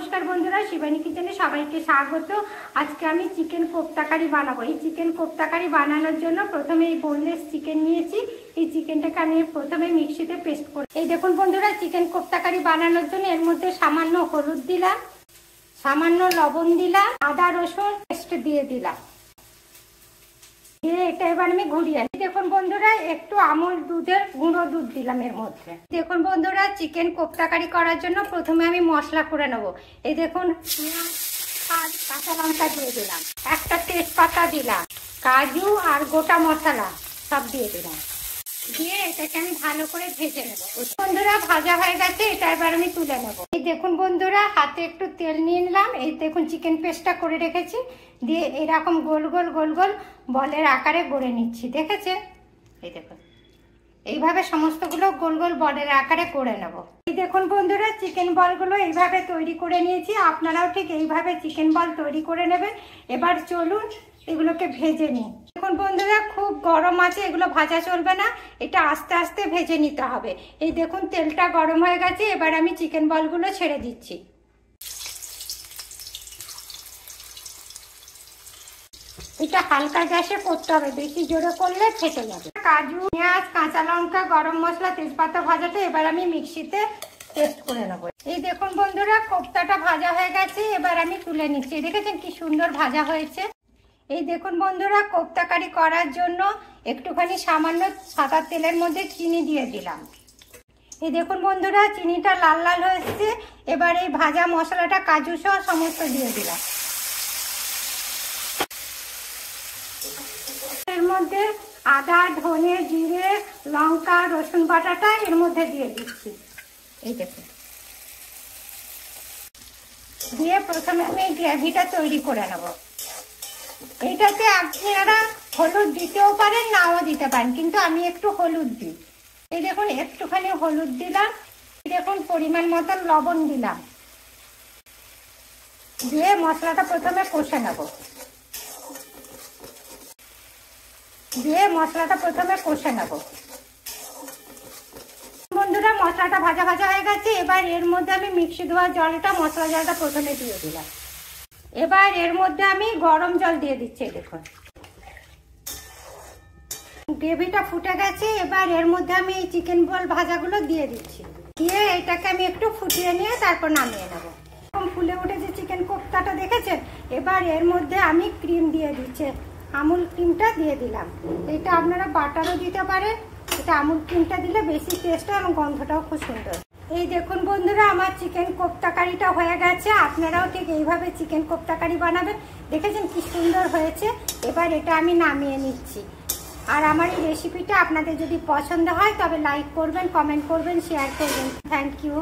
নমস্কার বন্ধুরা, শিবানী কিচেনে সবাইকে স্বাগত। আজকে আমি চিকেন কোপ্তা কারি বানাবো। এই চিকেন কোপ্তা কারি বানানোর জন্য প্রথমে এই বোনলেস চিকেন নিয়েছি। এই চিকেনটাকে আমি প্রথমে মিক্সিতে পেস্ট করি। এই দেখুন বন্ধুরা, চিকেন কোপ্তা কারি বানানোর জন্য এর মধ্যে সামান্য হলুদ দিলাম, সামান্য লবণ দিলাম, আদা রসুন পেস্ট দিয়ে দিলাম। এটা এবার আমি ঘুরিয়ে আনি। দেখুন বন্ধুরা, একটু আমুল দুধের গুঁড়ো দুধ দিলাম এর মধ্যে। দেখুন বন্ধুরা, চিকেন কোপ্তা কারি করার জন্য প্রথমে আমি মশলা করে নেব। এই দেখুন, আর কাঁচা লঙ্কা দিয়ে দিলাম, একটা তেজপাতা দিলাম, কাজু আর গোটা মশলা সব দিয়ে দিলাম। দিয়ে এটাকে আমি ভালো করে ভেজে নেব। বন্ধুরা, ভাজা হয়ে গেছে, এটা এবার আমি তুলে নেব। এই দেখুন বন্ধুরা, হাতে একটু তেল নিয়ে নিলাম। এই দেখুন চিকেন পেস্টটা করে রেখেছি, দিয়ে এরকম গোল গোল গোল গোল বলের আকারে গড়ে নিচ্ছি। দেখেছেন? এই দেখুন, এইভাবে সমস্তগুলো গোল গোল বলের আকারে করে নেব। এই দেখুন বন্ধুরা, চিকেন বলগুলো এইভাবে তৈরি করে নিয়েছি। আপনারাও ঠিক এইভাবে চিকেন বল তৈরি করে নেবেন। এবার চলুন এগুলোকে ভেজে নিই। দেখুন বন্ধুরা, খুব গরম আছে, এগুলো ভাজা চলবে না, এটা আস্তে আস্তে ভেজে নিতে হবে। এই দেখুন তেলটা গরম হয়ে গেছে, এবার আমি চিকেন বলগুলো ছেড়ে দিচ্ছি। এটা হালকা গ্যাসে করতে হবে, বেশি জোরে করলে ফেটে যাবে। কাজু, পেঁয়াজ, কাঁচা লঙ্কা, গরম মশলা, তেজপাতা ভাজাটা এবার আমি মিক্সিতে পেস্ট করে নেব। এই দেখুন বন্ধুরা, কোপ্তাটা ভাজা হয়ে গেছে, এবার আমি তুলে নিচ্ছি। দেখেছেন কি সুন্দর ভাজা হয়েছে। এই দেখুন বন্ধুরা, কোপ্তা কারি করার জন্য একটুখানি সামান্য সাদা তেলের মধ্যে চিনি দিয়ে দিলাম। এই দেখুন বন্ধুরা, চিনিটা লাল লাল হয়েছে। এবার এই ভাজা মশলাটা কাজু সহ সমস্ত দিয়ে দিলাম। এর মধ্যে আদা, ধনে, জিরে, লঙ্কা, রসুন বাটাটা এর মধ্যে দিয়ে দিচ্ছি। এই দেখুন, দিয়ে প্রথমে আমি গ্রেভিটা তৈরি করে নেব। এইটাতে আপনারা হলুদ দিতেও পারেন, নাও দিতে পারেন, কিন্তু আমি একটু হলুদ দিই। এই দেখুন, একটুখানি হলুদ দিলাম। দেখুন পরিমাণ মতন লবণ দিলাম, দিয়ে মশলাটা প্রথমে কষে নেব। বন্ধুরা, মশলাটা ভাজা ভাজা হয়ে গেছে। এবার এর মধ্যে আমি মিক্সি ধোয়া জলটা, মশলা জলটা প্রথমে দিয়ে দিলাম। এবার এর মধ্যে আমি গরম জল দিয়ে দিচ্ছি। দেখুন গ্রেভিটা ফুটে গেছে। এবার এর মধ্যে আমি এই চিকেন বল ভাজাগুলো দিয়ে দিচ্ছি। দিয়ে এটাকে আমি একটু ফুটিয়ে নিয়ে তারপর নামিয়ে নেব। ফুলে উঠেছে চিকেন কোপ্তাটা, দেখেছেন? এবার এর মধ্যে আমি ক্রিম দিয়ে দিচ্ছি, আমুল ক্রিমটা দিয়ে দিলাম। এটা আপনারা বাটারও দিতে পারেন, এটা আমুল ক্রিমটা দিলে বেশি টেস্ট এবং গন্ধটাও খুব সুন্দর। এই দেখুন বন্ধুরা, আমার চিকেন কোপ্তা কারিটা হয়ে গেছে। আপনারাও ঠিক এইভাবে চিকেন কোপ্তা কারি বানাবেন। দেখেছেন কি সুন্দর হয়েছে। এবার এটা আমি নামিয়ে নিচ্ছি। আর আমার এই রেসিপিটা আপনাদের যদি পছন্দ হয় তবে লাইক করবেন, কমেন্ট করবেন, শেয়ার করবেন। Thank you.